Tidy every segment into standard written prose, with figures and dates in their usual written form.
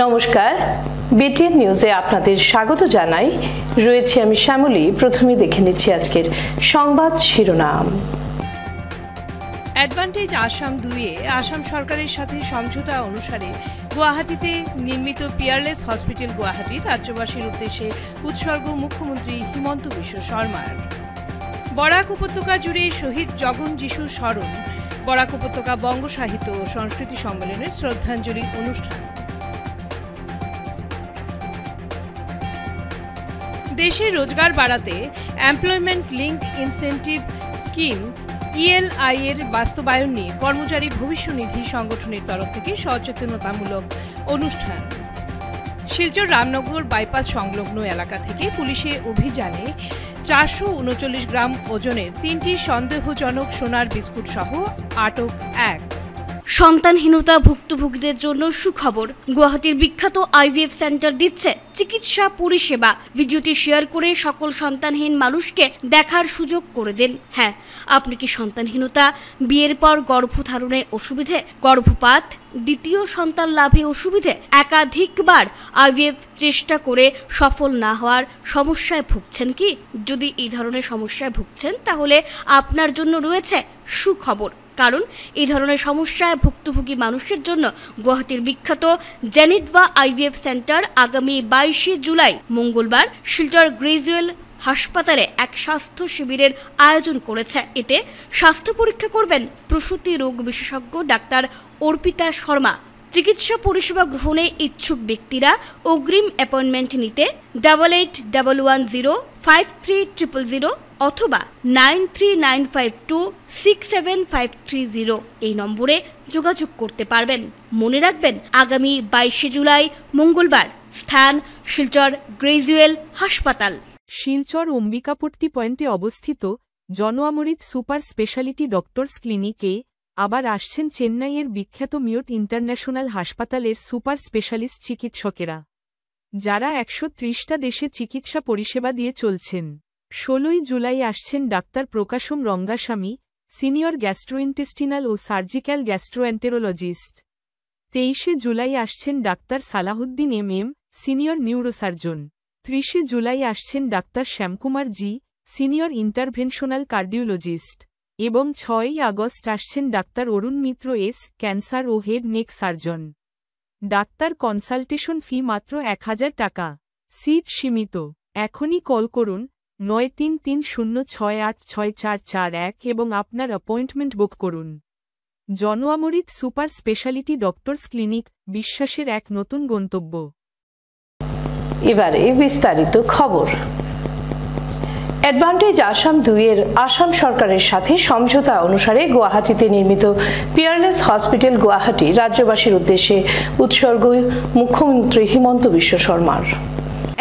নমস্কার, বিটিএন নিউজে আপনাদের স্বাগত জানাই। রয়েছে আমি শ্যামলী। প্রথমে দেখে নিচ্ছি আজকের সংবাদ শিরোনাম। অ্যাডভান্টেজ আসাম 2-এ আসাম সরকারের সাথে সমঝোতা অনুসারে গুয়াহাটিতে নির্মিত পিয়ারলেস হসপিটাল গুয়াহাটি রাজ্যবাসীর উদ্দেশ্যে উৎসর্গ মুখ্যমন্ত্রী হিমন্ত বিশ্ব শর্মার। বরাক উপত্যকা জুড়ে শহীদ জগন যিশু স্মরণ, বরাক উপত্যকা বঙ্গ সাহিত্য ও সংস্কৃতি সম্মেলনের শ্রদ্ধাঞ্জলি অনুষ্ঠান। দেশে রোজগার বাড়াতে employment linked incentive scheme ELI এর বাস্তবায়ন নিয়ে কর্মচারী ভবিষ্যনিধি সংগঠনের তরফ থেকে সচেতনতামূলক অনুষ্ঠান। শিলচর রামনগর বাইপাস সংলগ্ন এলাকা থেকে পুলিশের অভিযানে 439 গ্রাম ওজনের 3টি সন্দেহজনক সোনার বিস্কুট সহ আটক এক। সন্তানহীনতা ভুক্তভোগীদের জন্য সুখবর। গুয়াহাটির বিখ্যাত IVF সেন্টার দিচ্ছে চিকিৎসা পরিষেবা। ভিডিওটি শেয়ার করে সকল সন্তানহীন মানুষকে দেখার সুযোগ করে দিন। হ্যাঁ, আপনি কি সন্তানহীনতা, বিয়ের পর গর্ভধারণে অসুবিধে, গর্ভপাত, দ্বিতীয় সন্তান লাভে অসুবিধে, একাধিকবার IVF চেষ্টা করে সফল না হওয়ার সমস্যায় ভুগছেন কি? যদি এই ধরনের সমস্যায় ভুগছেন তাহলে আপনার জন্য রয়েছে সুখবর। কারণ এই ধরনের সমস্যায় ভুক্তভোগী মানুষের জন্য গুয়াহাটির বিখ্যাত জেনিডভা IVF সেন্টার আগামী 22শে জুলাই মঙ্গলবার শিলচর গ্রেজুয়েল হাসপাতালে এক স্বাস্থ্য শিবিরের আয়োজন করেছে। এতে স্বাস্থ্য পরীক্ষা করবেন প্রসূতি রোগ বিশেষজ্ঞ ডাক্তার অর্পিতা শর্মা। চিকিৎসা পরিষেবা গ্রহণে ইচ্ছুক ব্যক্তিরা অগ্রিম অ্যাপয়েন্টমেন্ট নিতে 8811053000 অথবা 9395267530 এই নম্বরে যোগাযোগ করতে পারবেন। মনে রাখবেন, আগামী 22শে জুলাই মঙ্গলবার, স্থান শিলচর গ্রেজুয়েল হাসপাতাল। শিলচর অম্বিকাপট্টি পয়েন্টে অবস্থিত জনঅমৃত সুপার স্পেশালিটি ডক্টরস ক্লিনিকে আবার আসছেন চেন্নাইয়ের বিখ্যাত মিয়োট ইন্টারন্যাশনাল হাসপাতালের সুপার স্পেশালিস্ট চিকিৎসকেরা, যারা 130টা দেশে চিকিৎসা পরিষেবা দিয়ে চলছেন। 16ই জুলাই আসছেন ডাক্তার প্রকাশম রঙ্গাস্বামী, সিনিয়র গ্যাস্ট্রোইন্টেস্টিনাল ও সার্জিক্যাল গ্যাস্ট্রোএন্টেরোলজিস্ট। 23শে জুলাই আসছেন ডাক্তার সালাহুদ্দিন MM, সিনিয়র নিউরোসার্জন। 30শে জুলাই আসছেন ডাক্তার Shyamkumar G, senior interventional cardiologist. এবং 6ই আগস্ট আসছেন ডাক্তার অরুণ মিত্র S, ক্যান্সার ও হেড নেক সার্জন। ডাক্তার কনসালটেশন ফি মাত্র 1000 টাকা। সিট সীমিত। এখনই কল করুন 9330686441 এবং আপনার অ্যাপয়েন্টমেন্ট বুক করুন। জনঅমৃত সুপার স্পেশালিটি ডক্টরস ক্লিনিক, বিশ্বাসের এক নতুন গন্তব্য। এবারে বিস্তারিত খবর। অ্যাডভান্টেজ আসাম 2-এর আসাম সরকারের সাথে সমঝোতা অনুসারে গুয়াহাটিতে নির্মিত পিয়ারলেস হসপিটাল গুয়াহাটি রাজ্যবাসীর উদ্দেশ্যে উৎসর্গ মুখ্যমন্ত্রী হিমন্ত বিশ্ব শর্মার।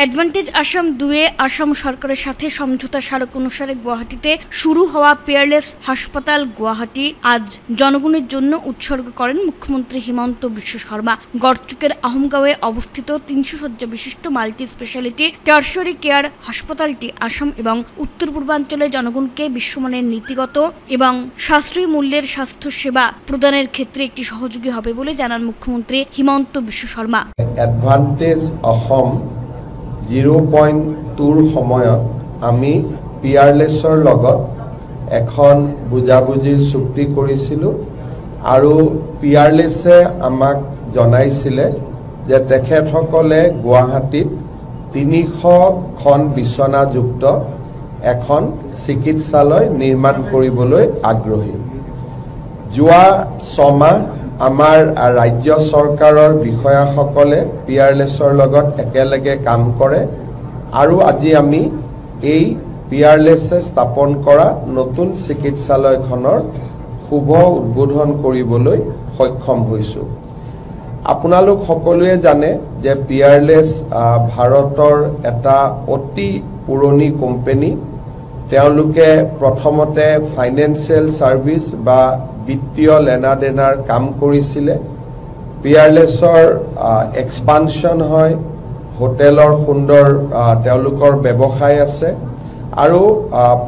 অ্যাডভান্টেজ আসাম 2-এ আসাম সরকারের সাথে সমঝোতা স্মারক অনুসারে গুয়াহাটিতে শুরু হওয়া পিয়ারলেস হাসপাতাল গুয়াহাটি আজ জনগণের জন্য উৎসর্গ করেন মুখ্যমন্ত্রী হিমন্ত বিশ্ব শর্মা। গড়চুকের আহমগাঁওয়ে অবস্থিত 300 শয্যা বিশিষ্ট মাল্টি স্পেশালিটি টারশারি কেয়ার হাসপাতালটি আসাম এবং উত্তর পূর্বাঞ্চলের জনগণকে বিশ্বমানের নীতিগত এবং সাশ্রয়ী মূল্যের স্বাস্থ্য সেবা প্রদানের ক্ষেত্রে একটি সহযোগী হবে বলে জানান মুখ্যমন্ত্রী হিমন্ত বিশ্ব শর্মা। অ্যাডভান্টেজ অসম 0.2ৰ সময়ত আমি পিয়াৰলেছৰ লগত এখন বুজাবুজিৰ চুক্তি কৰিছিলোঁ আৰু পিয়াৰলেছে আমাক জনাইছিলে যে তেখেতসকলে গুৱাহাটীত 300খন বিচনাযুক্ত এখন চিকিৎসালয় নিৰ্মাণ কৰিবলৈ আগ্ৰহী। যোৱা 6 মাহ আমাৰ ৰাজ্য চৰকাৰৰ বিষয়াসকলে পিয়াৰলেছৰ লগত একেলগে কাম কৰে আৰু আজি আমি এই পিয়াৰলেছে স্থাপন কৰা নতুন চিকিৎসালয়খনৰ শুভ উদ্বোধন কৰিবলৈ সক্ষম হৈছোঁ। আপোনালোক সকলোৱে জানে যে পিয়াৰলেছ ভাৰতৰ এটা অতি পুৰণি কোম্পানী। তেওঁলোকে প্ৰথমতে ফাইনেন্সিয়েল সাৰ্ভিস বা বিত্তীয় লেনাদেনাৰ কাম কৰিছিলে। পিয়াৰলেছৰ এক্সপানশ্যন হয়, হোটেলৰ সুন্দৰ তেওঁলোকৰ ব্যৱসায় আছে আৰু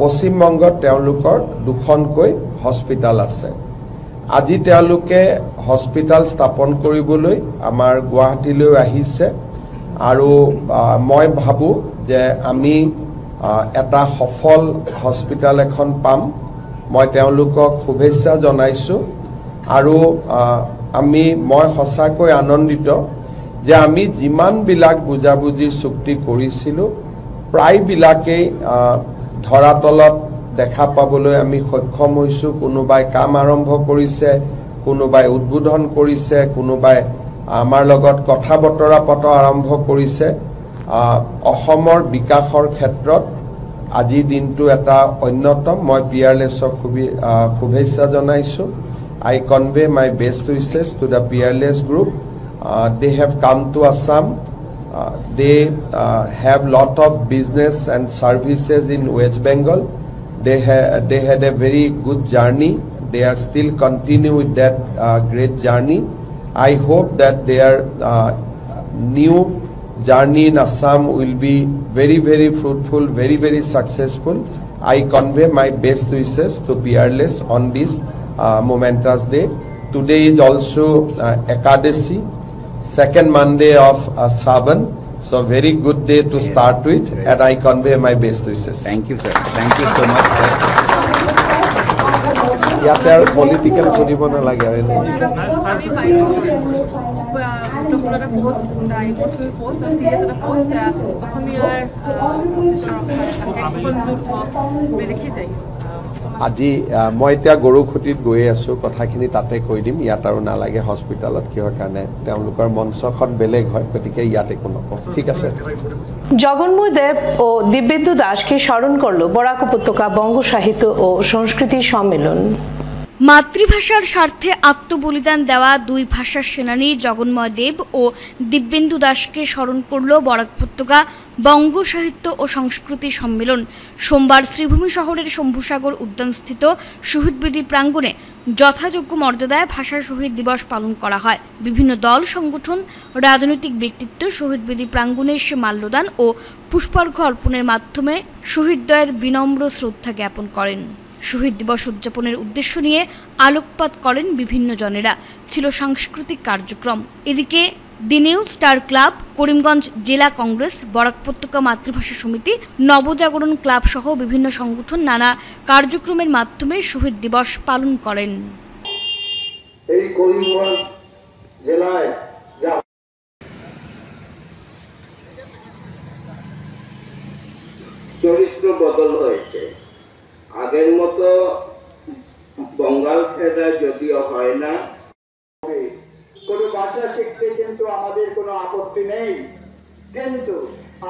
পশ্চিমবংগত তেওঁলোকৰ 2খনকৈ হস্পিটাল আছে। আজি তেওঁলোকে হস্পিটাল স্থাপন কৰিবলৈ আমাৰ গুৱাহাটীলৈ আহিছে আৰু মই ভাবোঁ যে আমি এটা সফল হস্পিটাল এখন পাম। মই তেওঁলোকক শুভেচ্ছা জনাইছোঁ আৰু মই সঁচাকৈ আনন্দিত যে আমি যিমানবিলাক বুজাবুজিৰ চুক্তি কৰিছিলোঁ প্ৰায়বিলাকেই ধৰাতলত দেখা পাবলৈ আমি সক্ষম হৈছোঁ। কোনোবাই কাম আৰম্ভ কৰিছে, কোনোবাই উদ্বোধন কৰিছে, কোনোবাই আমাৰ লগত কথা বতৰা পতা আৰম্ভ কৰিছে। অসমৰ বিকাশৰ ক্ষেত্ৰত আজিৰ দিনটো এটা অন্যতম। মই পিয়াৰলেছক শুভেচ্ছা জনাইছোঁ। I convey my best wishes to the Peerless Group. They have come to Assam. They have lot of business and services in West Bengal. They had a very good journey. They are still continue with that great journey. I hope that their new journey in Assam will be very, very fruitful, very, very successful. I convey my best wishes to Peerless on this momentous day. Today is also Ekadashi, second Monday of Savan. So very good day to start with, and I convey my best wishes. Thank you, sir. Thank you so much, sir. ইয়াতে আৰু political কৰিব নালাগে আৰু আজি মই এতিয়া গৰুখুটিত গৈ আছোঁ, কথাখিনি তাতে কৈ দিম। ইয়াত আৰু নালাগে হস্পিটেলত, কিহৰ কাৰণে তেওঁলোকৰ মঞ্চখন বেলেগ হয়, গতিকে ইয়াত একো নকওঁ। ঠিক আছে। জগন্ময় দেব ও দিব্যেন্দু দাসকে স্মরণ করল বরাক উপত্যকা বঙ্গ সাহিত্য ও সংস্কৃতি সম্মেলন। মাতৃভাষার স্বার্থে আত্মবলিদান দেওয়া দুই ভাষার সেনানী জগন্ময় দেব ও দিব্যেন্দু দাসকে স্মরণ করল বরাক উপত্যকা বঙ্গ সাহিত্য ও সংস্কৃতি সম্মেলন। সোমবার শ্রীভূমি শহরের শম্ভুসাগর উদ্যানস্থিত শহীদবেদী প্রাঙ্গণে যথাযোগ্য মর্যাদায় ভাষা শহীদ দিবস পালন করা হয়। বিভিন্ন দল, সংগঠন, রাজনৈতিক ব্যক্তিত্ব শহীদবেদী প্রাঙ্গণে এসে মাল্যদান ও পুষ্পার্ঘ্য অর্পণের মাধ্যমে শহীদদ্বয়ের বিনম্র শ্রদ্ধা জ্ঞাপন করেন। শহীদ দিবস উদযাপনের উদ্দেশ্য নিয়ে আলোকপাত করেন বিভিন্ন জনেরা। ছিল সাংস্কৃতিক কার্যক্রম। এদিকে দি নিউ স্টার ক্লাব, করিমগঞ্জ জেলা কংগ্রেস, বরাক উপত্যকা মাতৃভাষা সমিতি, নবজাগরণ ক্লাব সহ বিভিন্ন সংগঠন নানা কার্যক্রমের মাধ্যমে শহীদ দিবস পালন করেন। এই করিমগঞ্জ জেলায় চরিত্র বদল হয়েছে। আগের মতো বঙ্গাল ফেরা যদিও হয় না, কোনো ভাষা শিখতে কিন্তু আমাদের কোনো আপত্তি নেই, কিন্তু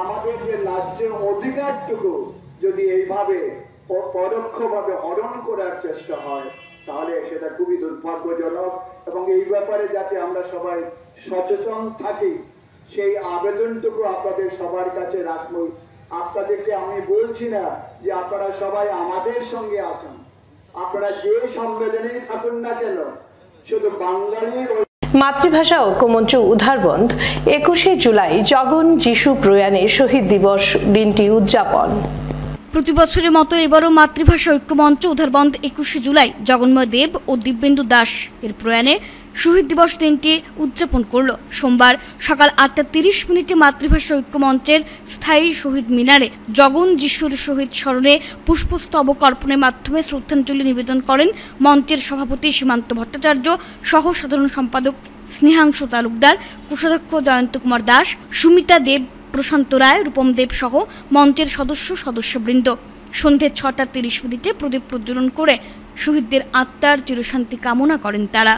আমাদের যে ন্যায্য অধিকারটুকু যদি এইভাবে পরোক্ষভাবে হরণ করার চেষ্টা হয় তাহলে সেটা খুবই দুর্ভাগ্যজনক। এবং এই ব্যাপারে যাতে আমরা সবাই সচেতন থাকি সেই আবেদনটুকু আপনাদের সবার কাছে রাখবো। আপনাদেরকে আমি বলছি না যে আপনারা সবাই আমাদের সঙ্গে আসুন, আপনারা যে সম্মেলনেই থাকুন না কেন, শুধু বাঙালির মাতৃভাষা ঐক্যমঞ্চ উদ্ধারবন্ধ 21শে জুলাই জগন যিশু প্রয়াণে শহীদ দিবস দিনটির উদযাপন। প্রতি বছরের মতো এবারও মাতৃভাষা ঐক্যমঞ্চ উদ্ধারবন্ধ 21শে জুলাই জগন্ময় দেব ও দিব্যেন্দু দাস এর প্রয়াণে শহীদ দিবস দিনটি উদযাপন করল। সোমবার সকাল 8:30 মাতৃভাষা ঐক্যমঞ্চের স্থায়ী শহীদ মিনারে জগন যিশুর শহীদ স্মরণে পুষ্পস্তবক অর্পণের মাধ্যমে শ্রদ্ধাঞ্জলি নিবেদন করেন মঞ্চের সভাপতি সীমান্ত ভট্টাচার্য, সহ সাধারণ সম্পাদক স্নেহাংশু তালুকদার, কোষাধ্যক্ষ জয়ন্ত কুমার দাস, সুমিতা দেব, প্রশান্ত রায়, রূপম দেব সহ মঞ্চের সদস্যবৃন্দ। সন্ধ্যে 6:30 প্রদীপ প্রজ্বলন করে শহীদদের আত্মার চিরশান্তি কামনা করেন তারা।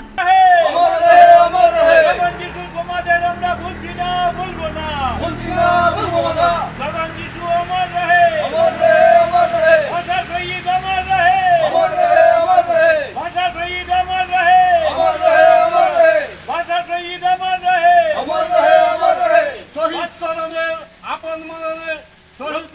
শহীদ স্মরণে আপন মরণে শহীদ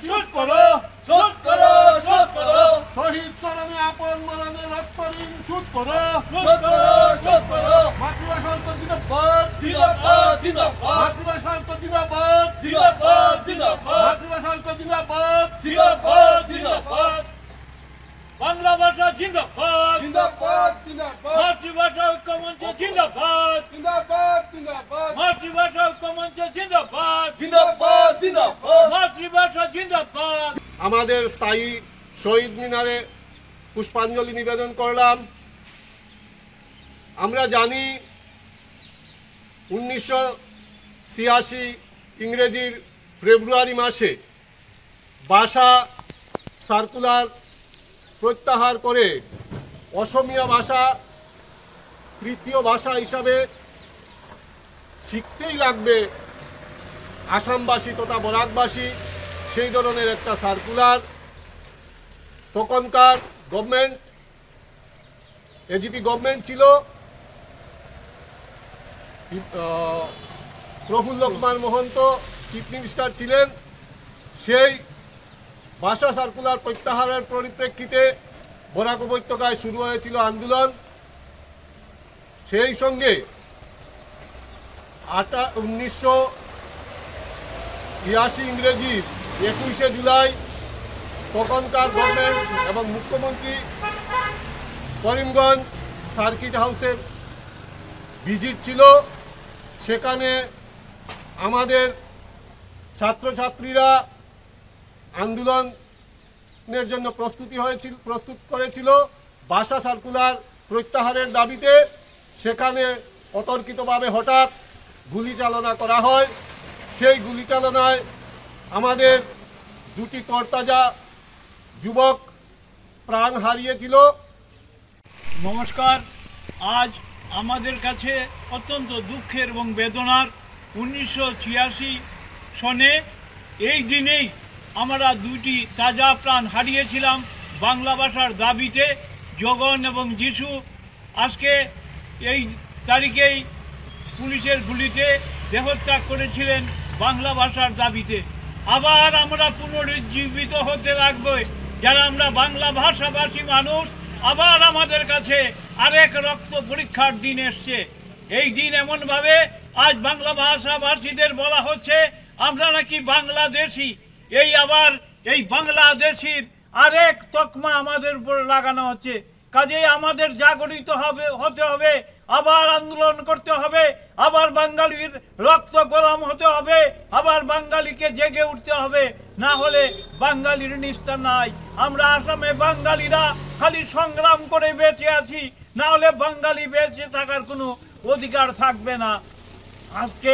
শোধ করো, শোধ করো, শোধ করো। শহীদ স্মরণে আপন মরণে রক্ত ঋণ শোধ করো, শোধ করো, শোধ করো। মাতৃভাষার জিন্দাবাদ, জিন্দাবাদ, জিন্দাবাদ। মাতৃভাষার জিন্দাবাদ, জিন্দাবাদ, জিন্দাবাদ। মাতৃভাষা ঐক্য জিন্দাবাদ জিন্দাবাদ জিন্দাবাদ বাংলা ভাষা জিন্দাবাদ জিন্দাবাদ জিন্দাবাদ মাতৃভাষা ঐক্য মঞ্চ জিন্দাবাদ জিন্দাবাদ জিন্দাবাদ মাতৃভাষা ঐক্য মঞ্চ জিন্দাবাদ জিন্দাবাদ জিন্দাবাদ মাতৃভাষা জিন্দাবাদ। আমাদের স্থায়ী শহীদ মিনারে পুষ্পাঞ্জলি নিবেদন করলাম। আমরা জানি 1986 ইংরেজির ফেব্রুয়ারি মাসে ভাষা সার্কুলার প্রত্যাহার করে অসমীয়া ভাষা তৃতীয় ভাষা হিসাবে শিখতেই লাগবে আসামবাসী তথা বরাকবাসী, সেই ধরনের একটা সার্কুলার তখনকার গভর্নমেন্ট এজিপি গভর্নমেন্ট ছিল, প্রফুল্ল কুমার মহন্ত চিফ মিনিস্টার ছিলেন। সেই ভাষা সার্কুলার প্রত্যাহারের পরিপ্রেক্ষিতে বরাক উপত্যকায় শুরু হয়েছিল আন্দোলন। সেই সঙ্গে 1986 ইংরেজির 21শে জুলাই তখনকার গভর্নমেন্ট এবং মুখ্যমন্ত্রী করিমগঞ্জ সার্কিট হাউসের ভিজিট ছিল। সেখানে আমাদের ছাত্রছাত্রীরা আন্দোলনের জন্য প্রস্তুত করেছিল ভাষা সার্কুলার প্রত্যাহারের দাবিতে। সেখানে অতর্কিতভাবে হঠাৎ গুলি চালনা করা হয়। সেই গুলি চালনায় আমাদের দুটি তরতাজা যুবক প্রাণ হারিয়েছিল। নমস্কার। আজ আমাদের কাছে অত্যন্ত দুঃখের এবং বেদনার 1986 সনে এই দিনেই আমরা দুটি তাজা প্রাণ হারিয়েছিলাম বাংলা ভাষার দাবিতে। জগন এবং যিশু আজকে এই তারিখেই পুলিশের গুলিতে দেহত্যাগ করেছিলেন বাংলা ভাষার দাবিতে। আবার আমরা পুনরুজ্জীবিত হতে লাগবে যারা আমরা বাংলা ভাষাভাষী মানুষ। আবার আমাদের কাছে আরেক রক্ত পরীক্ষার দিন এসছে। এই দিন এমনভাবে আজ বাংলা ভাষাভাষীদের বলা হচ্ছে আমরা নাকি বাংলাদেশি। আবার এই বাংলাদেশির আরেক তকমা আমাদের উপর লাগানো হচ্ছে। কাজেই আমাদের জাগরিত হতে হবে, আবার আন্দোলন করতে হবে, আবার বাঙালির রক্ত গরম হতে হবে, আবার বাঙালিকে জেগে উঠতে হবে। না হলে বাঙালির নিস্তার নাই। আমরা আসামে বাঙালিরা খালি সংগ্রাম করে বেঁচে আছি, না হলে বাঙালি বেঁচে থাকার কোনো অধিকার থাকবে না। আজকে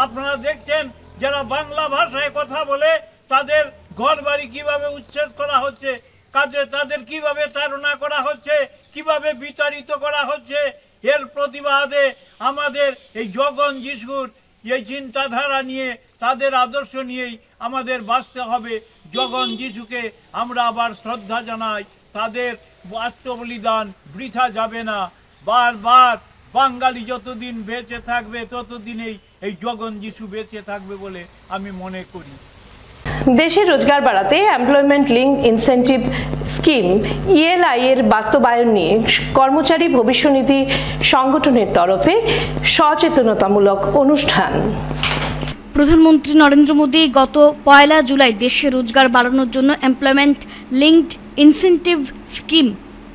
আপনারা দেখছেন যারা বাংলা ভাষায় কথা বলে তাদের ঘর বাড়ি কীভাবে উচ্ছেদ করা হচ্ছে, তাদের কিভাবে তাড়না করা হচ্ছে, কিভাবে বিতাড়িত করা হচ্ছে। এর প্রতিবাদে আমাদের এই জগন যিশুর এই চিন্তাধারা নিয়ে, তাদের আদর্শ নিয়েই আমাদের বাঁচতে হবে। জগন যিশুকে আমরা আবার শ্রদ্ধা জানাই। তাদের আত্মবলিদান বৃথা যাবে না। বারবার বাঙালি যতদিন বেঁচে থাকবে ততদিনেই এই জগন যিশু বেঁচে থাকবে বলে আমি মনে করি। দেশে রোজগার বাড়াতে employment link incentive scheme ELI এর বাস্তবায়ন নিয়ে কর্মচারী ভবিষ্যনিধি সংগঠনের তরফে সচেতনতামূলক অনুষ্ঠান। প্রধানমন্ত্রী নরেন্দ্র মোদী গত 1 জুলাই দেশে রোজগার বাড়ানোর জন্য employment linked incentive scheme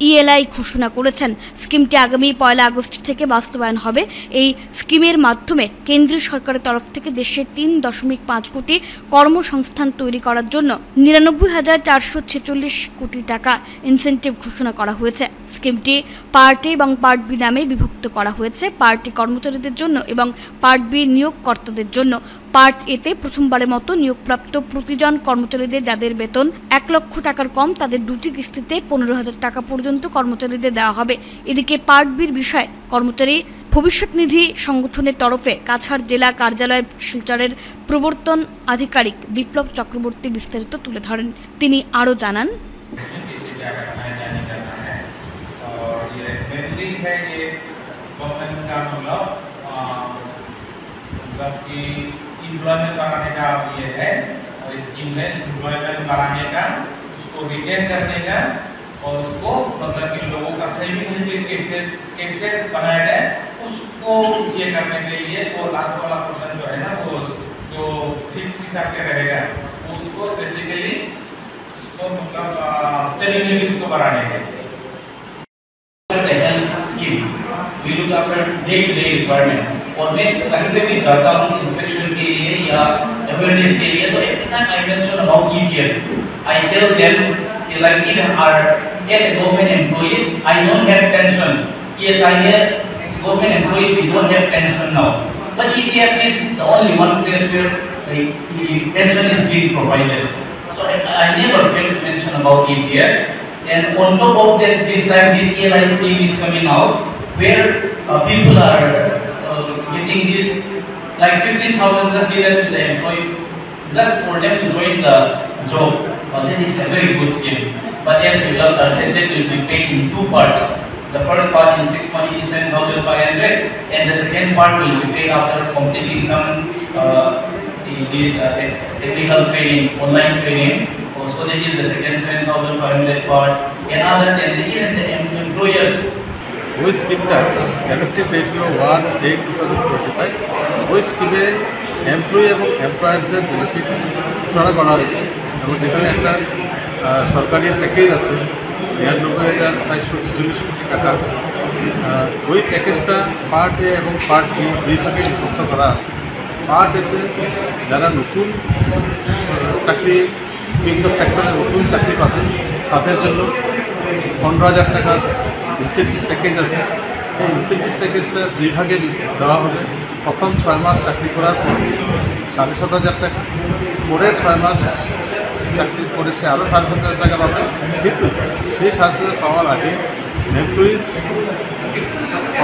ELI ঘোষণা করেছেন। স্কিমটি আগামী 1 আগস্ট থেকে বাস্তবায়ন হবে। এই স্কিমের মাধ্যমে কেন্দ্রীয় সরকারের তরফ থেকে দেশে 3.5 কোটি কর্মসংস্থান তৈরি করার জন্য 99,446 কোটি টাকা ইনসেন্টিভ ঘোষণা করা হয়েছে। স্কিমটি পার্ট এ এবং পার্ট বি নামে বিভক্ত করা হয়েছে। পার্ট এ কর্মচারীদের জন্য এবং পার্ট বি নিয়োগকর্তাদের জন্য। পার্ট এতে প্রথমবারের মতো নিয়োগপ্রাপ্ত প্রতিজন কর্মচারীদের যাদের বেতন 1 লক্ষ টাকার কম তাদের 2টি কিস্তিতে 15,000 টাকা পর্যন্ত কর্মচারীদের দেওয়া হবে। এদিকে পার্ট বির বিষয়ে কর্মচারী ভবিষ্যৎনিধি সংগঠনের তরফে কাছাড় জেলা কার্যালয় শিলচরের প্রবর্তন আধিকারিক বিপ্লব চক্রবর্তী বিস্তারিত তুলে ধরেন। তিনি আরও জানান, एम्प्लॉयमेंट बढ़ाने का ये है और स्कीम है एम्प्लॉयमेंट बढ़ाने का, उसको रिटेन करने का और उसको मतलब कि लोगों का सेविंग हैबिट कैसे बनाया जाए उसको ये करने के लिए वो लास्ट वाला क्वेश्चन जो है ना वो जो फिक्स हिसाब के रहेगा, उसको बेसिकली उसको मतलब सेविंग लिमिट्स को बढ़ाने के लिए the health scheme, we look after day-to-day requirement और मैं कहीं पे भी जाता हूँ इंस्पेक्शन के लिए या अवेयरनेस के लिए, तो every time I mention about EPF, I tell them कि like even as a government employee, I don't have pension. Yes, I have government employees, we don't have pension now, but EPF is the only one place where the pension is being provided. So I never fail to mention about EPF. And on top of that, this time this ELI scheme is coming out, where people are getting this like 15,000 just given to the employee, just for them to join the job. That is a very good scheme. But as Biplab sir said, that will be paid in two parts. The first part in 6 months is 7,500, and the second part will be paid after completing some technical training, online training. So that is the second 7,500 part. And other than that, even the employers. ওই স্কিমটা effective date হলো 1/8/2025। ওই স্কিমে employee এবং এমপ্লয়ারদের benefit ঘোষণা করা হয়েছে এবং সেখানে একটা সরকারি প্যাকেজ আছে ৯৯,৪৪৪ কোটি টাকা। ওই প্যাকেজটা পার্ট এ এবং পার্ট বি দুই ভাগে বিভক্ত করা আছে। পার্ট এতে যারা নতুন চাকরি বিভিন্ন সেক্টরে নতুন চাকরি পাবে তাদের জন্য 15,000 টাকার ইনসেন্টিভ প্যাকেজ আছে। সেই ইনসেন্টিভ প্যাকেজটা দুই ভাগে দেওয়া হবে। প্রথম 6 মাস চাকরি করার পর 7,500 টাকা, পরের 6 মাস চাকরির পরে সে আরও 7,500 টাকা পাবে। কিন্তু সেই 7,500 পাওয়ার আগে এমপ্লয়িজ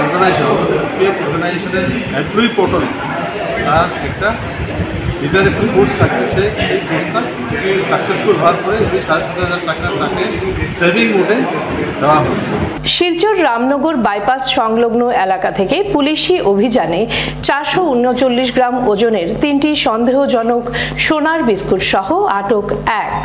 অর্গানাইজেশন আমাদের পিএফ অর্গানাইজেশনের এমপ্লয়ি পোর্টালে তার একটা লিটারেসি কোর্স থাকবে। সেই কোর্সটা সাকসেসফুল হওয়ার পরে ওই 7,500 টাকা তাকে সেভিং মোডে দেওয়া হবে। শিলচর রামনগর বাইপাস সংলগ্ন এলাকা থেকে পুলিশি অভিযানে 439 গ্রাম ওজনের 3টি সন্দেহজনক সোনার বিস্কুট সহ আটক 1।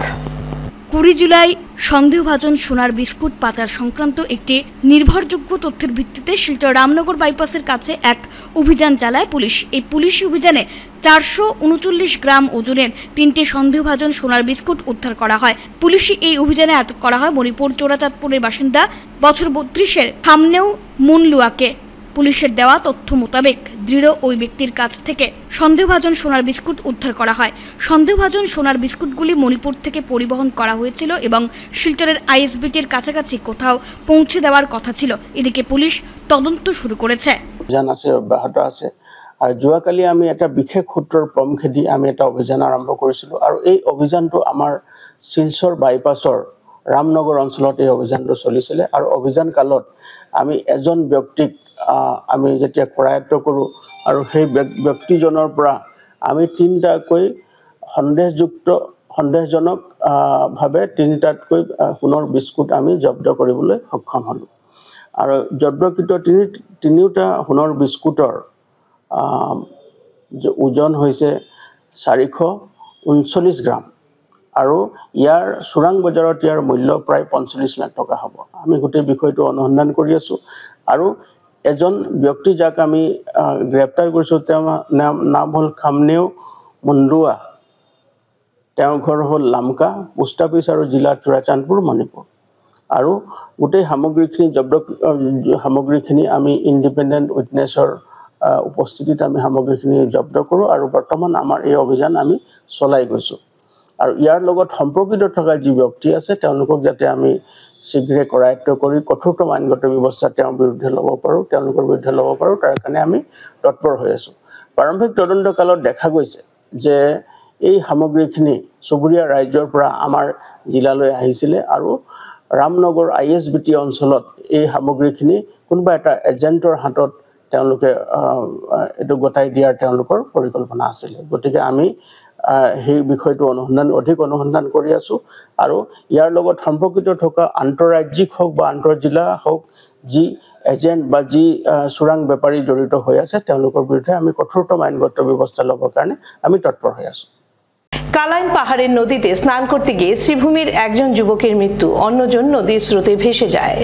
20 জুলাই সন্দেহভাজন সোনার বিস্কুট পাচার সংক্রান্ত একটি নির্ভরযোগ্য তথ্যের ভিত্তিতে শিলচর রামনগর বাইপাসের কাছে এক অভিযান চালায় পুলিশ। এই পুলিশি অভিযানে 439 গ্রাম ওজনের 3টি সন্দেহভাজন সোনার বিস্কুট উদ্ধার করা হয়। পুলিশি এই অভিযানে আটক করা হয় মণিপুর চোরাচাঁদপুরের বাসিন্দা বছর 32-এর থামনেউ মুনলুয়াকে। পুলিশের দেওয়া তথ্য মোতাবেক দৃঢ় ওই ব্যক্তির কাছ থেকে সন্দেহভাজন সোনার বিস্কুট উদ্ধার করা হয়। সন্দেহভাজন সোনার বিস্কুটগুলি মণিপুর থেকে পরিবহন করা হয়েছিল এবং শিলচরের আইএসবিটির কাছাকাছি কোথাও পৌঁছে দেওয়ার কথা ছিল। এদিকে পুলিশ তদন্ত শুরু করেছে। অভিযান আছে, অব্যাহত আছে। আৰু যোৱাকালি আমি এটা বিশেষ সূত্ৰৰ প্ৰমুখেদি আমি এটা অভিযান আৰম্ভ কৰিছিলোঁ আৰু এই অভিযানটো আমাৰ শিলচৰ বাইপাছৰ ৰামনগৰ অঞ্চলত এই অভিযানটো চলিছিলে। আৰু অভিযান কালত আমি এজন ব্যক্তিক আমি যেতিয়া কৰায়ত্ব কৰোঁ আৰু সেই ব্যক্তিজনৰ পৰা আমি 3টাকৈ সন্দেহজনক ভাৱে 3টাতকৈ সোণৰ বিস্কুট আমি জব্দ কৰিবলৈ সক্ষম হ'লোঁ। আৰু জব্দকৃত 3টা সোণৰ বিস্কুটৰ ওজন হৈছে 439 গ্ৰাম আৰু ইয়াৰ চোৰাং বজাৰত ইয়াৰ মূল্য প্ৰায় 45 লাখ টকা হ'ব। আমি গোটেই বিষয়টো অনুসন্ধান কৰি আছোঁ আৰু এজন ব্যক্তি যাক আমি গ্ৰেপ্তাৰ কৰিছোঁ তেওঁৰ নাম হ'ল থামনেউ মুনলুৱা। তেওঁৰ ঘৰ হ'ল লামকা, পোষ্ট অফিচ আৰু জিলা চোৰাচাঁদপুৰ, মণিপুৰ। আৰু গোটেই সামগ্ৰীখিনি আমি ইণ্ডিপেণ্ডেণ্ট উইটনেছৰ উপস্থিতিত আমি সামগ্ৰীখিনি জব্দ কৰোঁ আৰু বৰ্তমান আমাৰ এই অভিযান আমি চলাই গৈছোঁ। আৰু ইয়াৰ লগত সম্পৰ্কিত থকা যি ব্যক্তি আছে তেওঁলোকক যাতে আমি শীঘ্ৰে কৰায়ত্ব কৰি কঠোৰতম আইনগত ব্যৱস্থা তেওঁৰ বিৰুদ্ধে তেওঁলোকৰ বিৰুদ্ধে ল'ব পাৰোঁ তাৰ কাৰণে আমি তৎপৰ হৈ আছোঁ। প্ৰাৰম্ভিক তদন্তকালত দেখা গৈছে যে এই সামগ্ৰীখিনি চুবুৰীয়া ৰাজ্যৰ পৰা আমাৰ জিলালৈ আহিছিলে আৰু ৰামনগৰ আইএছবিটি অঞ্চলত এই সামগ্ৰীখিনি কোনোবা এটা এজেণ্টৰ হাতত তেওঁলোকে এইটো গতাই দিয়াৰ তেওঁলোকৰ পৰিকল্পনা আছিলে। গতিকে আমি সেই বিষয়টো অধিক অনুসন্ধান কৰি আছোঁ আৰু ইয়াৰ লগত সম্পৰ্কিত থকা আন্তঃৰাজ্যিক হওক বা আন্তঃজিলা হওক যি এজেণ্ট বা যি চোৰাং বেপাৰী জড়িত হৈ আছে তেওঁলোকৰ বিৰুদ্ধে আমি কঠোৰতম আইনগত ব্যৱস্থা ল'বৰ কাৰণে আমি তৎপৰ হৈ আছোঁ। কালাইন পাহাড়ের নদীতে স্নান করতে গিয়ে শ্রীভূমির একজন যুবকের মৃত্যু, অন্যজন নদীর স্রোতে ভেসে যায়।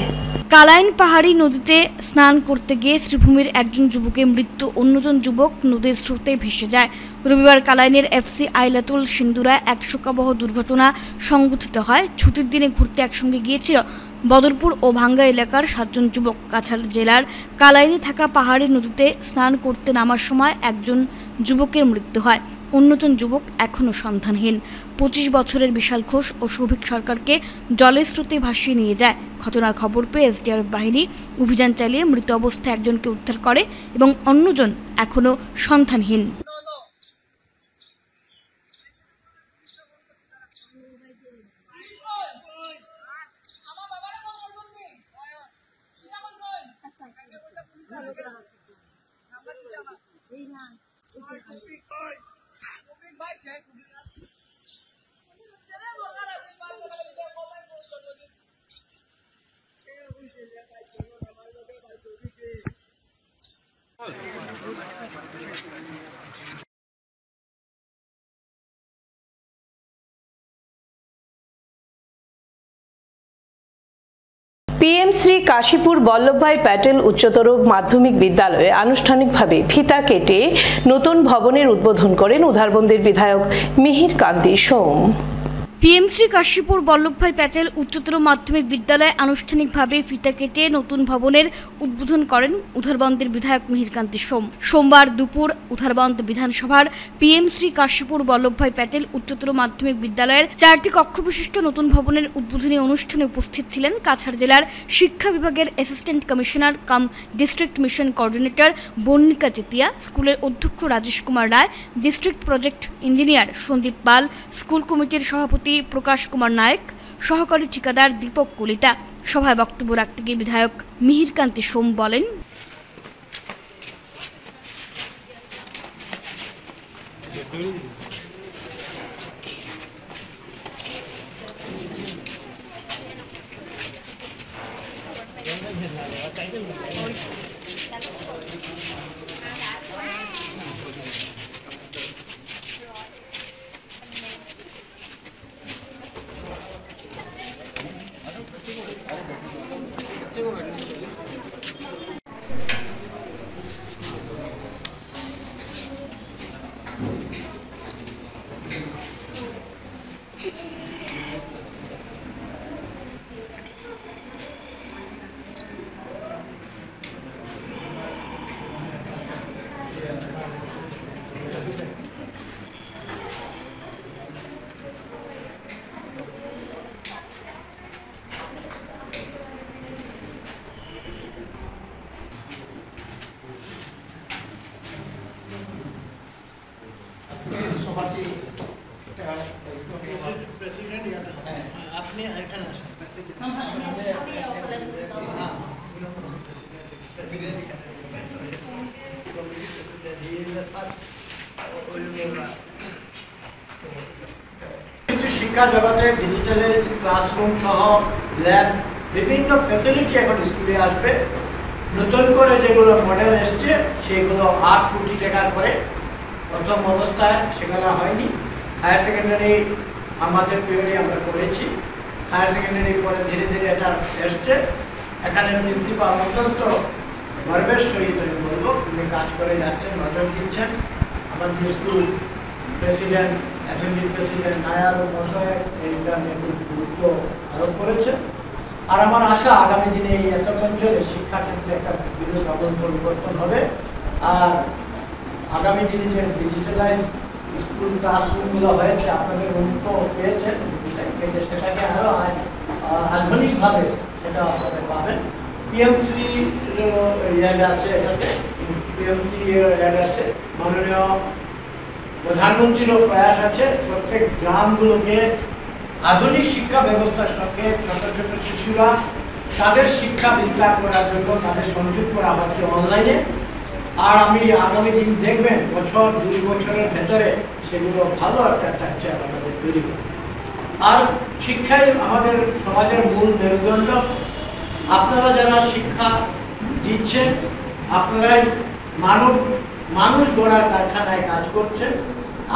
কালাইন পাহাড়ি নদীতে স্নান করতে গিয়ে শ্রীভূমির একজন যুবকের মৃত্যু, অন্যজন যুবক নদীর স্রোতে ভেসে যায়। রবিবার কালাইনের এফসি আইলাতুল সিন্দুরায় এক শোকাবহ দুর্ঘটনা সংঘটিত হয়। ছুটির দিনে ঘুরতে একসঙ্গে গিয়েছিল বদরপুর ও ভাঙ্গা এলাকার 7 জন যুবক। কাছাড় জেলার কালাইনে থাকা পাহাড়ি নদীতে স্নান করতে নামার সময় একজন যুবকের মৃত্যু হয়, অন্যজন যুবক এখনও সন্ধানহীন। 25 বছরের বিশাল ঘোষ ও সৌভিক সরকারকে জলের স্রোতে ভাসিয়ে নিয়ে যায়। ঘটনার খবর পেয়ে এসডিআরএফ বাহিনী অভিযান চালিয়ে মৃত অবস্থায় একজনকে উদ্ধার করে এবং অন্যজন এখনও সন্ধানহীন। PM শ্রী কাশীপুর বল্লভভাই প্যাটেল উচ্চতর মাধ্যমিক বিদ্যালয়ে আনুষ্ঠানিকভাবে ফিতা কেটে নতুন ভবনের উদ্বোধন করেন উধারবন্দের বিধায়ক মিহির কান্তি সোম। PM শ্রী কাশীপুর বল্লভভাই প্যাটেল উচ্চতর মাধ্যমিক বিদ্যালয়ে আনুষ্ঠানিকভাবে ফিতা কেটে নতুন ভবনের উদ্বোধন করেন উধারবন্দের বিধায়ক মিহির কান্তি সোম। সোমবার দুপুর উধারবন্দ বিধানসভার PM শ্রী কাশীপুর বল্লভভাই প্যাটেল উচ্চতর মাধ্যমিক বিদ্যালয়ের 4টি কক্ষ বিশিষ্ট নতুন ভবনের উদ্বোধনী অনুষ্ঠানে উপস্থিত ছিলেন কাছাড় জেলার শিক্ষা বিভাগের assistant commissioner cum district mission coordinator Barnika Chetia, স্কুলের অধ্যক্ষ Rajesh Kumar Roy, district project engineer Sandeep Pal, school কমিটির সভাপতি প্রকাশ কুমার নায়ক, সহকারী ঠিকাদার দীপক কলিতা। সভায় বক্তব্য রাখতে গিয়ে বিধায়ক মিহির কান্তি সোম বলেন, শিক্ষা জগতে ডিজিটালাইজ ক্লাসরুম সহ ল্যাব বিভিন্ন ফ্যাসিলিটি এখন স্কুলে আসবে। নতুন করে যেগুলো মডেল এসছে সেগুলো 8 কোটি টাকার করে প্রথম অবস্থায় সেগুলো হয়নি। হায়ার সেকেন্ডারি আমাদের পিরিয়ডে আমরা করেছি, হায়ার সেকেন্ডারি পরে ধীরে ধীরে এটা এসছে। এখানে প্রিন্সিপাল অত্যন্ত গর্বের সহিত আমি বলবো উনি কাজ করে যাচ্ছেন, নজর দিচ্ছেন। আমাদের school president, assembly president Nair মশাই এইটা নিয়ে খুব গুরুত্ব আরোপ করেছে। আর আমার আশা আগামী দিনে এই এত অঞ্চলে শিক্ষাক্ষেত্রে একটা বিরূপ পরিবর্তন হবে। আর আগামী দিনে যে ডিজিটালাইজ স্কুল ক্লাসরুমগুলো হয়েছে আপনাদের উন্নত পেয়েছেন, সেটাকে আরও আধুনিকভাবে সেটা আপনাদের পাবেন। পিএমসি ইয়াদ আছে, এটাতে পিএমসি ইয়াদ আছে, মাননীয় প্রধানমন্ত্রীরও প্রয়াস আছে প্রত্যেক গ্রামগুলোকে আধুনিক শিক্ষা ব্যবস্থার সঙ্গে ছোট ছোট শিশুরা তাদের শিক্ষা বিস্তার করার জন্য তাদের সংযোগ করা হচ্ছে অনলাইনে। আর আমি আগামী দিন দেখবেন বছর 2 বছরের ভেতরে সেগুলো ভালো একটা স্ট্রাকচার আমাদের তৈরি হবে। আর শিক্ষাই আমাদের সমাজের মূল মেরুদণ্ড। আপনারা যারা শিক্ষা দিচ্ছেন আপনারাই মানুষ গড়ার কারখানায় কাজ করছেন,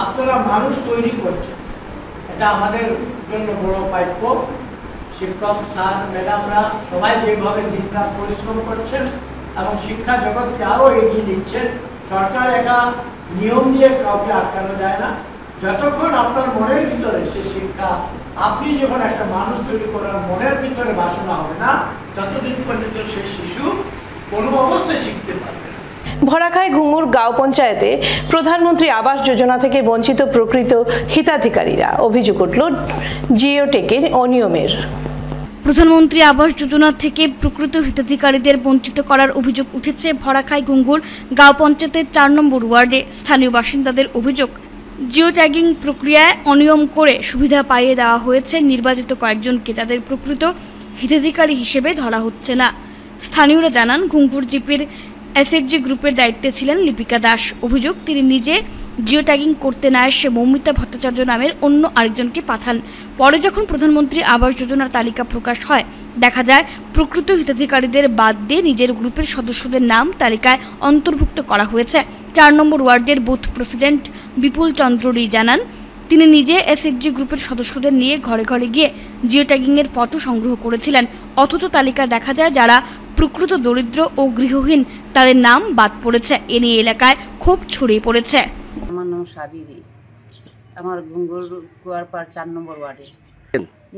আপনারা মানুষ তৈরি করছেন, এটা আমাদের জন্য বড় প্রাপ্য। শিক্ষক স্যার ম্যাডামরা সবাই যেভাবে দিনরাত পরিশ্রম করছেন এবং শিক্ষা জগৎকে আরও এগিয়ে নিচ্ছেন। সরকার একা নিয়ম দিয়ে কাউকে আটকানো যায় না। যতক্ষণ আপনার মনের ভিতরে সে শিক্ষা, আপনি যখন একটা মানুষ তৈরি করার মনের ভিতরে বাসনা হবে না, ততদিন পর্যন্ত সে শিশু কোনো অবস্থায় শিখতে পারবে না। ভরাখাই ঘুঙুর গাঁও পঞ্চায়েতে প্রধানমন্ত্রী আবাস যোজনা থেকে বঞ্চিত প্রকৃত হিতাধিকারীরা। অভিযোগ উঠল জিওটেকের অনিয়মের। প্রধানমন্ত্রী আবাস যোজনা থেকে প্রকৃত হিতাধিকারীদের বঞ্চিত করার অভিযোগ উঠেছে ভরাখাই ঘুঙুর গাঁও পঞ্চায়েতের 4 নম্বর ওয়ার্ডে। স্থানীয় বাসিন্দাদের অভিযোগ, জিও ট্যাগিং প্রক্রিয়ায় অনিয়ম করে সুবিধা পাইয়ে দেওয়া হয়েছে নির্বাচিত কয়েকজনকে, তাদের প্রকৃত হিতাধিকারী হিসেবে ধরা হচ্ছে না। স্থানীয়রা জানান, ঘুঙুর জিপির এসএইচজি গ্রুপের দায়িত্বে ছিলেন লিপিকা দাস। অভিযোগ, তিনি নিজে জিও ট্যাগিং করতে না এসে মৌমিতা ভট্টাচার্য নামের অন্য আরেকজনকে পাঠান। পরে যখন প্রধানমন্ত্রী আবাস যোজনার তালিকা প্রকাশ হয়, দেখা যায় প্রকৃত হিতাধিকারীদের বাদ দিয়ে নিজের গ্রুপের সদস্যদের নাম তালিকায় অন্তর্ভুক্ত করা হয়েছে। 4 নম্বর ওয়ার্ডের বুথ প্রেসিডেন্ট বিপুল চন্দ্র রি জানান, তিনি নিজে এসএইচজি গ্রুপের সদস্যদের নিয়ে ঘরে ঘরে গিয়ে জিও ট্যাগিংয়ের ফটো সংগ্রহ করেছিলেন। অথচ তালিকায় দেখা যায় যারা প্রকৃত দরিদ্র ও গৃহহীন তাদের নাম বাদ পড়েছে। এ নিয়ে এলাকায় ক্ষোভ ছড়িয়ে পড়েছে। আমার নাম সাবিরি, আমার ঘুঙুর কুয়ারপাড় 4 নম্বর ওয়ার্ডে।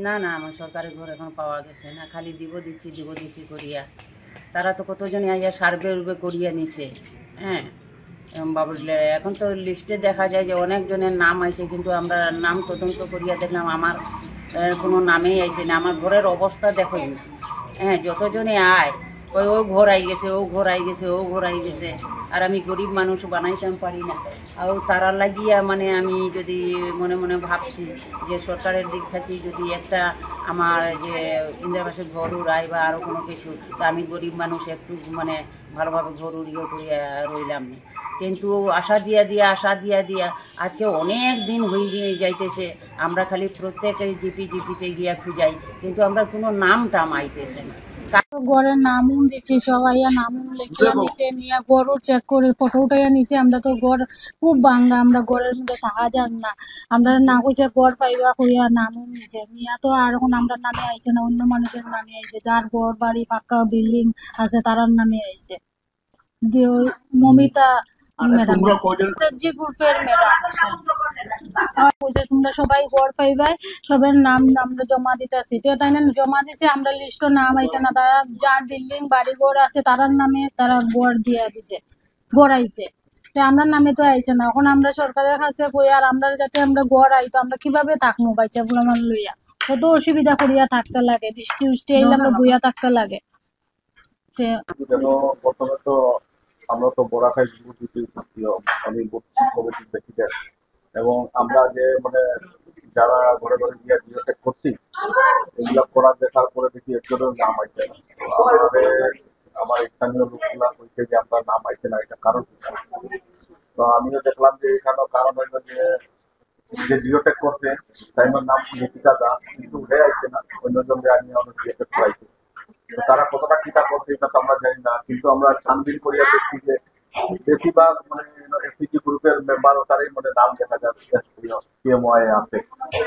না আমার সরকারি ঘর এখন পাওয়া গেছে না, খালি দিব দিচ্ছি করিয়া। তারা তো কতজনে আইয়া সার্ভে করিয়া নিছে। হ্যাঁ, এখন তো লিস্টে দেখা যায় যে অনেকজনের নাম আইছে, কিন্তু আমরা নাম তদন্ত করিয়া দেখলাম আমার কোনো নামেই আইছে না। আমার ঘরের অবস্থা দেখোই না। হ্যাঁ, যতজনে আয় ও ঘর আই গেছে, ও ঘর আই গেছে, আর আমি গরিব মানুষ বানাইতাম পারি না। আর তারা লাগিয়া মানে আমি যদি মনে মনে ভাবছি যে সরকারের দিক থেকে যদি একটা আমার যে ইন্দিরাবাসের ঘর উড়াই বা আরও কোনো কিছু, তা আমি গরিব মানুষ একটু মানে ভালোভাবে ঘর উড়িয়ে করিয়া রইলাম না। কিন্তু আশা দিয়া আজকে অনেক দিন হয়ে যাইতেছে। আমরা খালি প্রত্যেকের জিপিতে গিয়া খুঁজাই, কিন্তু আমরা কোনো নাম টাম আইতেছে না। গড়ের নামও দিছে, সবাই নামও লেখিয়া নিছে, নিয়ে গড়ও চেক করে ফটো উঠাইয়া নিছে। আমরা তো গড় খুব ভাঙ্গা, আমরা গড়ের মধ্যে থাকা যান না। আমরা না কইছে গড় পাইবা কইয়া নামও নিছে, নিয়া তো আর এখন আমরা নামে আইছে না, অন্য মানুষের নামে আইছে। যার গড় বাড়ি পাক্কা বিল্ডিং আছে তারার নামে আইছে। মমিতা ম্যাডাম, এসএইচজি গ্রুপের ম্যাডাম, তোমরা সবাই গড় পাইবাই, সবার নাম আমরা জমা দিতেছি। তো তাই না জমা দিছে, আমরা লিস্টও নাম আইছে না। তারা যার বিল্ডিং বাড়ি ঘর আছে তারার নামে তারা গড় দিয়ে দিছে, গড় আইছে। তো আমরা নামে তো আইছে না। এখন আমরা সরকারের কাছে কই আর আমরা যাতে আমরা গড় আই, তো আমরা কিভাবে থাকবো বাচ্চা গুলো আমার লইয়া? কত অসুবিধা করিয়া থাকতে লাগে, বৃষ্টি এলে আমরা বইয়া থাকতে লাগে। প্রথমে তো আমরা তো ভরাখাই আমি কমিটির প্রেসিডেন্ট, এবং আমরা যে মানে যারা ঘরে ঘরে গিয়ে জিওটেক করছি, এগুলা করা দেখার পরে দেখি একজনের নাম আইছে না। আমার স্থানীয় লোকগুলা বলছে যে আপনার নাম আইছে না, এটা কারণ। তো আমিও দেখলাম যে এখানেও কারণ হইল যে জিওটেক করছে তাইমের নাম লিপিকা দাস, কিন্তু উঠে আইছে না, অন্যজনকে আমি অনেক জিওটেক করাইছি। তারা কতটা টিকা করছে এটা তো আমরা জানি না, কিন্তু আমরা ছানবিন করিয়া দেখছি যে বেশিরভাগ মানে এসএইচজি গ্রুপের মেম্বার তারই মানে নাম দেখা যাচ্ছে পিএমওয়াই আছে।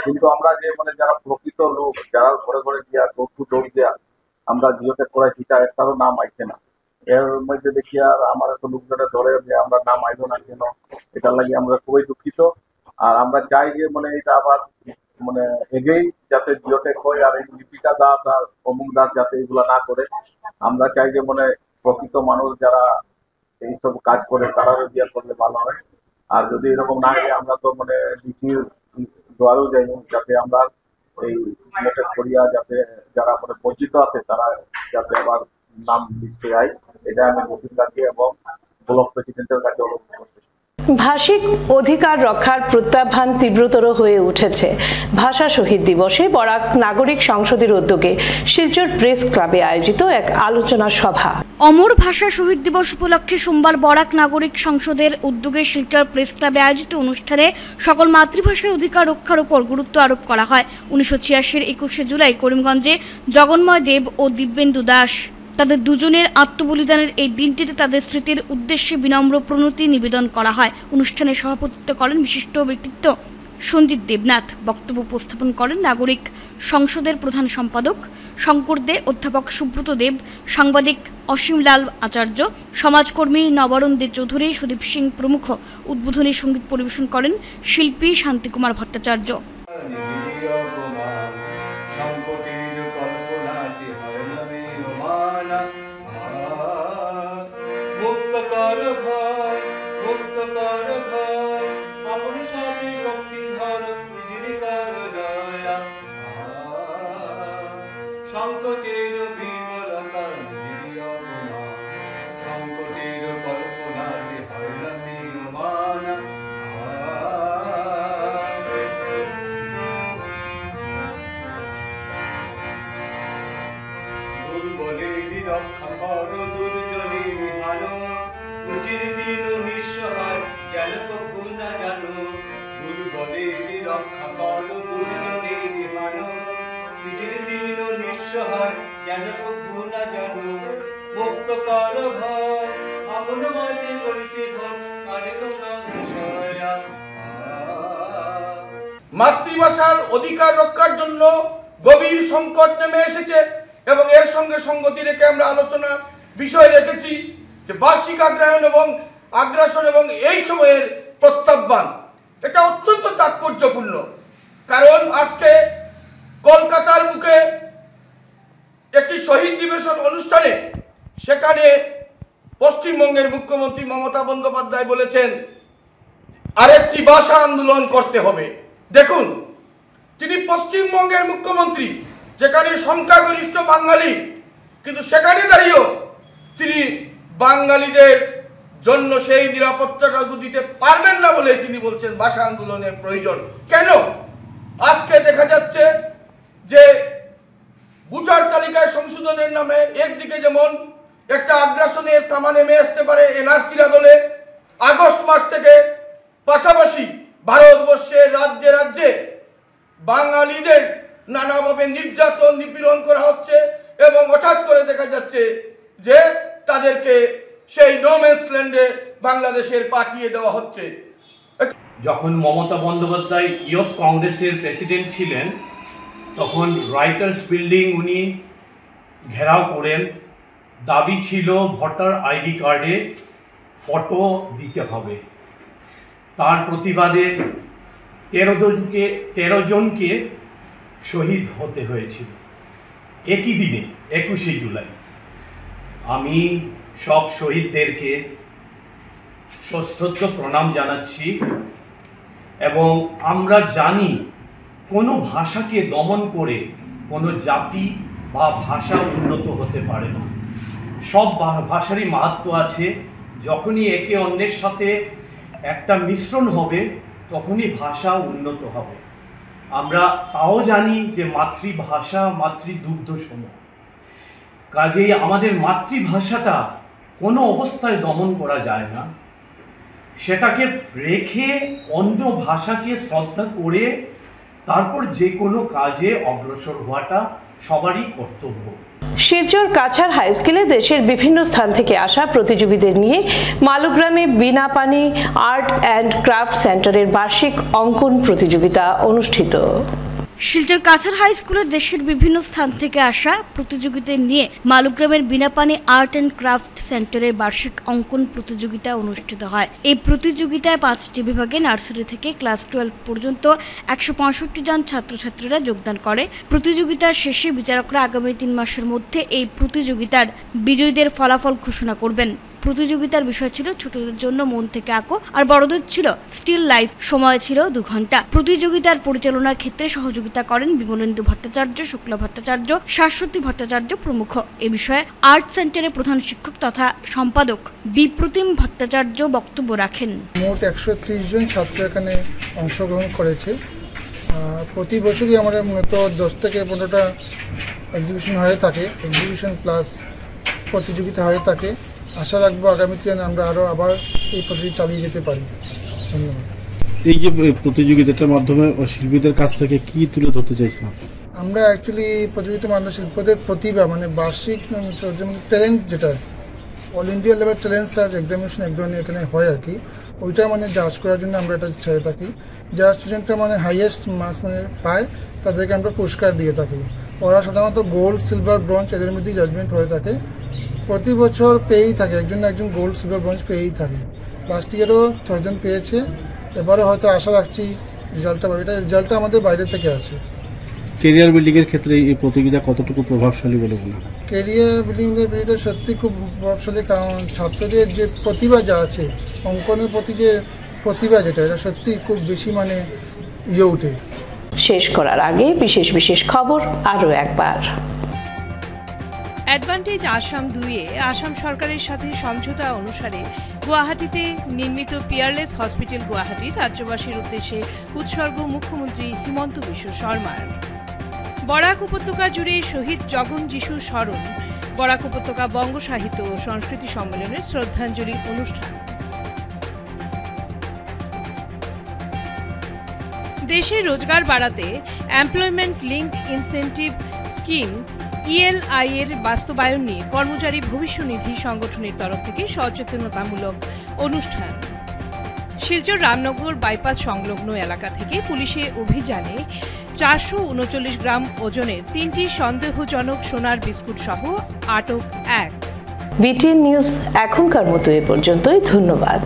কিন্তু আমরা যে মানে যারা প্রকৃত লোক, যারা ঘরে ঘরে গিয়া দৌড় দেয়া আমরা জিওটেক করাইছি, একটারও নাম আইছে না। এর মধ্যে দেখি আর আমার এত লোকজনে ধরে যে আমরা নাম আইলো না কেন, এটার লাগে আমরা খুবই দুঃখিত। আর আমরা চাই যে মানে এটা আবার মানে এগেই যাতে জিওটেক হয়, আর এই লিপিকা দাস আর অমুক দাস যাতে এগুলো না করে। আমরা চাই যে মানে প্রকৃত মানুষ যারা এইসব কাজ করে তারা দিয়া করলে ভালো হয়। আর যদি এরকম না হয় আমরা তো মানে ডিসির দোয়ারেও যাই, যাতে আমরা এই জিওটেক করিয়া যাতে যারা মানে বঞ্চিত আছে তারা যাতে আবার নাম লিখতে হয়, এটা আমি ডিসির কাছে এবং ব্লক প্রেসিডেন্টের কাছে অনুরোধ করছি। ভাষিক অধিকার রক্ষার প্রত্যাহ্বান তীব্রতর হয়ে উঠেছে। ভাষা শহীদ দিবসে বরাক নাগরিক সংসদের উদ্যোগে শিলচর প্রেস ক্লাবে আয়োজিত এক আলোচনা সভা। অমর ভাষা শহীদ দিবস উপলক্ষে সোমবার বরাক নাগরিক সংসদের উদ্যোগে শিলচর প্রেস ক্লাবে আয়োজিত অনুষ্ঠানে সকল মাতৃভাষার অধিকার রক্ষার উপর গুরুত্ব আরোপ করা হয়। 1986-এর 21শে জুলাই করিমগঞ্জে জগন্ময় দেব ও দিব্যেন্দু দাস তাদের দুজনের আত্মবলিদানের এই দিনটিতে তাদের স্মৃতির উদ্দেশ্যে বিনম্র প্রণতি নিবেদন করা হয়। অনুষ্ঠানে সভাপতিত্ব করেন বিশিষ্ট ব্যক্তিত্ব সঞ্জিত দেবনাথ। বক্তব্য উপস্থাপন করেন নাগরিক সংসদের প্রধান সম্পাদক শঙ্কর দে, অধ্যাপক সুব্রত দেব, সাংবাদিক অসীম লাল আচার্য, সমাজকর্মী নবরণ দে চৌধুরী, সুদীপ সিং প্রমুখ। উদ্বোধনী সঙ্গীত পরিবেশন করেন শিল্পী শান্তিকুমার ভট্টাচার্য। রক্ষা করো দুর্জনের ভালো, উজির দিন নিঃসহায় যেন কখু না জানো। দুর্বলের রক্ষা করো দুর্জনের ভালো, উজির দিন নিঃসহায় যেন কখু না জানো। মুক্ত করো ভয় আপন মাঝে বলতে ঘর আরেক সংশয়া। মাতৃভাষার অধিকার রক্ষার জন্য গভীর সংকট নেমে এসেছে এবং এর সঙ্গে সঙ্গতি রেখে আমরা আলোচনা বিষয় রেখেছি যে বার্ষিক আগ্রাসন এবং এই সময়ের প্রত্যাহ্বান। এটা অত্যন্ত তাৎপর্যপূর্ণ, কারণ আজকে কলকাতার বুকে একটি শহীদ দিবসের অনুষ্ঠানে সেখানে পশ্চিমবঙ্গের মুখ্যমন্ত্রী মমতা বন্দ্যোপাধ্যায় বলেছেন আরেকটি ভাষা আন্দোলন করতে হবে। দেখুন, তিনি পশ্চিমবঙ্গের মুখ্যমন্ত্রী, যেখানে সংখ্যাগরিষ্ঠ বাঙালি, কিন্তু সেখানে দাঁড়িয়েও তিনি বাঙালিদের জন্য সেই নিরাপত্তাটা দিতে পারবেন না বলে তিনি বলছেন ভাষা আন্দোলনের প্রয়োজন। কেন? আজকে দেখা যাচ্ছে যে ভোটার তালিকায় সংশোধনের নামে একদিকে যেমন একটা আগ্রাসনের থামা নেমে আসতে পারে এনআরসির আদলে আগস্ট মাস থেকে, পাশাপাশি ভারতবর্ষের রাজ্যে রাজ্যে বাঙালিদের নানাভাবে নির্যাতন নিপীড়ন করা হচ্ছে এবং হঠাৎ করে দেখা যাচ্ছে যে তাদেরকে সেই নো ম্যানস ল্যান্ডে বাংলাদেশের পাঠিয়ে দেওয়া হচ্ছে। যখন মমতা বন্দ্যোপাধ্যায় ইয়ুথ কংগ্রেসের প্রেসিডেন্ট ছিলেন তখন রাইটার্স বিল্ডিং উনি ঘেরাও করেন। দাবি ছিল ভোটার আইডি কার্ডে ফটো দিতে হবে। তার প্রতিবাদে 13 জনকে শহীদ হতে হয়েছিল একই দিনে 21শে জুলাই। আমি সব শহীদদেরকে সশ্রদ্ধ প্রণাম জানাচ্ছি এবং আমরা জানি কোনো ভাষাকে দমন করে কোনো জাতি বা ভাষা উন্নত হতে পারে না। সব ভাষারই মাহাত্ম্য আছে। যখনই একে অন্যের সাথে একটা মিশ্রণ হবে তখনই ভাষা উন্নত হবে। আমরা তাও জানি যে মাতৃভাষা মাতৃদুগ্ধ সম, কাজেই আমাদের মাতৃভাষাটা কোনো অবস্থায় দমন করা যায় না। সেটাকে রেখে অন্য ভাষাকে শ্রদ্ধা করে তারপর যে কোনো কাজে অগ্রসর হওয়াটা সবারই কর্তব্য। শিলচর কাছাড় হাই স্কুলে দেশের বিভিন্ন স্থান থেকে আসা প্রতিযোগীদের নিয়ে মালুগ্রামে বিনাপানি আর্ট অ্যান্ড ক্রাফট সেন্টারের বার্ষিক অঙ্কন প্রতিযোগিতা অনুষ্ঠিত। শিলচর কাছাড় হাই স্কুলে দেশের বিভিন্ন স্থান থেকে আসা প্রতিযোগীদের নিয়ে মালুগ্রামের বিনাপানি আর্ট অ্যান্ড ক্রাফট সেন্টারের বার্ষিক অঙ্কন প্রতিযোগিতা অনুষ্ঠিত হয়। এই প্রতিযোগিতায় 5টি বিভাগে নার্সারি থেকে ক্লাস 12 পর্যন্ত 165 জন ছাত্রছাত্রীরা যোগদান করে। প্রতিযোগিতার শেষে বিচারকরা আগামী 3 মাসের মধ্যে এই প্রতিযোগিতার বিজয়ীদের ফলাফল ঘোষণা করবেন। প্রতিযোগিতার বিষয় ছিল ছোটদের জন্য মন থেকে আঁকো, আর বড়দের ছিল স্টিল লাইফ। সময় ছিল 2 ঘন্টা। প্রতিযোগিতার পরিচালনার ক্ষেত্রে সহযোগিতা করেন বিমলেন্দু ভট্টাচার্য, শুক্লা ভট্টাচার্য, শাশ্বতী ভট্টাচার্য প্রমুখ। এ বিষয়ে আর্ট সেন্টারের প্রধান শিক্ষক তথা সম্পাদক বিপ্রতিম ভট্টাচার্য বক্তব্য রাখেন। মোট 130 জন ছাত্র এখানে অংশগ্রহণ করেছে। প্রতি বছরই আমাদের মূলত 10 থেকে 15টা এক্সিবিশন হয়ে থাকে, এক্সিবিশন প্লাস প্রতিযোগিতা হয়ে থাকে। আশা রাখবো আগামীতে আমরা আবার এই প্রতিযোগিতা চালিয়ে যেতে পারি। ধন্যবাদ। এই যে প্রতিযোগিতাটার মাধ্যমে শিল্পীদের কাছ থেকে কি তুলে ধরতে চাইছিলাম? আমরা অ্যাকচুয়ালি প্রতিযোগিতার মাধ্যমে শিল্পীদের প্রতিভা, মানে বার্ষিক ট্যালেন্ট, যেটা all India level talent search examination এক ধরনের এখানে হয় আর কি, ওইটা মানে জাজ করার জন্য আমরা এটা ছেড়ে থাকি। যারা স্টুডেন্টরা মানে হাইয়েস্ট মার্কস মানে পায় তাদেরকে আমরা পুরস্কার দিয়ে থাকি। ওরা সাধারণত গোল্ড, সিলভার, ব্রোঞ্জ এদের মধ্যেই জাজমেন্ট হয়ে থাকে। প্রতি বছর পেয়েই থাকে, একজন না একজন গোল্ড, সিলভার, ব্রোঞ্জ পেয়েই থাকে। লাস্ট ইয়ারও 6 জন পেয়েছে, এবারে হয়তো আশা রাখছি রেজাল্টটা পাবে। এটা রেজাল্টটা আমাদের বাইরে থেকে আসে। কেরিয়ার বিল্ডিংয়ের ক্ষেত্রে এই প্রতিযোগিতা কতটুকু প্রভাবশালী বলে মনে হয়? কেরিয়ার বিল্ডিংয়ের বিষয়টা সত্যি খুব প্রভাবশালী, কারণ ছাত্রদের যে প্রতিভা যা আছে, অঙ্কনের প্রতি যে প্রতিভা যেটা, এটা সত্যি খুব বেশি মানে ওঠে। শেষ করার আগে বিশেষ বিশেষ খবর আরও একবার। অ্যাডভান্টেজ আসাম 2-এ আসাম সরকারের সাথে সমঝোতা অনুসারে গুয়াহাটিতে নির্মিত পিয়ারলেস হসপিটাল গুয়াহাটি রাজ্যবাসীর উদ্দেশ্যে উৎসর্গ মুখ্যমন্ত্রী হিমন্ত বিশ্ব শর্মার। বরাক উপত্যকা জুড়ে শহীদ জগন যিশু স্মরণ, বরাক উপত্যকা বঙ্গ সাহিত্য ও সংস্কৃতি সম্মেলনের শ্রদ্ধাঞ্জলি অনুষ্ঠান। দেশে রোজগার বাড়াতে employment link incentive scheme ELI এর বাস্তবায়ন নিয়ে কর্মচারী ভবিষ্যনিধি সংগঠনের তরফ থেকে সচেতনতামূলক অনুষ্ঠান। শিলচর রামনগর বাইপাস সংলগ্ন এলাকা থেকে পুলিশের অভিযানে 439 গ্রাম ওজনের 3টি সন্দেহজনক সোনার বিস্কুট সহ আটক 1। BTN নিউজ এখনকার মতো এ পর্যন্তই। ধন্যবাদ।